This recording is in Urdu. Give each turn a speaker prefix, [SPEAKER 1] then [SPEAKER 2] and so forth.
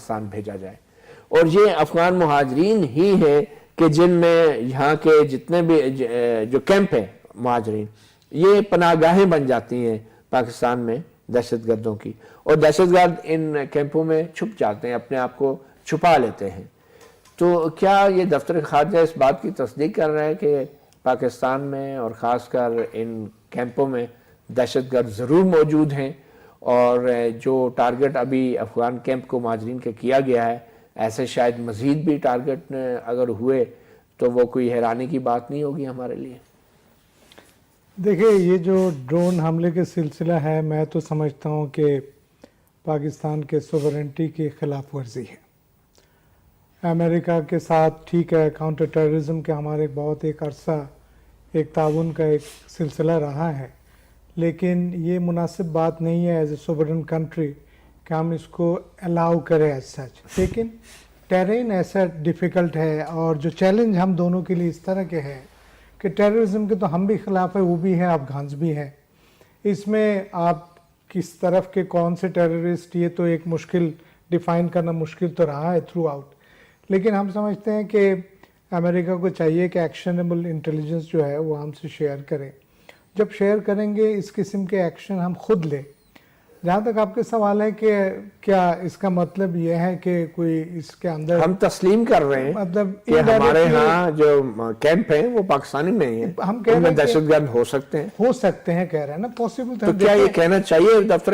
[SPEAKER 1] پاکستان بھیجا جائے. اور یہ افغان مہاجرین ہی ہیں کہ جن میں یہاں کے جتنے بھی جو کیمپ ہیں مہاجرین، یہ پناہ گاہیں بن جاتی ہیں پاکستان میں دہشت گردوں کی، اور دہشت گرد ان کیمپوں میں چھپ جاتے ہیں، اپنے آپ کو چھپا لیتے ہیں. تو کیا یہ دفتر خارجہ اس بات کی تصدیق کر رہا ہے کہ پاکستان میں اور خاص کر ان کیمپوں میں دہشت گرد ضرور موجود ہیں، اور جو ٹارگٹ ابھی افغان کیمپ کو مہاجرین کے کیا گیا ہے، ایسے شاید مزید بھی ٹارگٹ اگر ہوئے تو وہ کوئی حیرانی کی بات نہیں ہوگی ہمارے لیے؟
[SPEAKER 2] دیکھیں، یہ جو ڈرون حملے کے سلسلہ ہے، میں تو سمجھتا ہوں کہ پاکستان کے سوورنٹی کی خلاف ورزی ہے. امریکہ کے ساتھ ٹھیک ہے کاؤنٹر ٹیررزم کے ہمارے بہت ایک عرصہ ایک تعاون کا ایک سلسلہ رہا ہے، لیکن یہ مناسب بات نہیں ہے ایز اے سوورن کنٹری کہ ہم اس کو الاؤ کریں ایز سچ. لیکن ٹیرین ایسا ڈیفیکلٹ ہے، اور جو چیلنج ہم دونوں کے لیے اس طرح کے ہے کہ ٹیررزم کے تو ہم بھی خلاف ہے، وہ بھی ہیں، افغانز بھی ہیں. اس میں آپ کس طرف کے کون سے ٹیررسٹ، یہ تو ایک مشکل ڈیفائن کرنا مشکل تو رہا ہے تھرو آؤٹ. لیکن ہم سمجھتے ہیں کہ امریکہ کو چاہیے کہ ایکشنیبل انٹیلیجنس جو ہے وہ ہم سے شیئر کریں. جب شیئر کریں گے اس قسم کے ایکشن ہم خود لیں. جہاں تک آپ کے سوال ہے کہ کیا اس کا مطلب یہ ہے کہ کوئی اس کے اندر
[SPEAKER 1] ہم تسلیم کر رہے ہیں
[SPEAKER 2] مطلب
[SPEAKER 1] کہ ہمارے ہاں جو کیمپ ہیں وہ پاکستانی میں ہی ہیں،
[SPEAKER 2] ہم کہہ
[SPEAKER 1] ان میں
[SPEAKER 2] رہے ہیں
[SPEAKER 1] دہشت گرد ہو سکتے ہیں.
[SPEAKER 2] کہہ رہے ہیں نا پاسبل.
[SPEAKER 1] تو کیا یہ کہنا چاہیے دفتر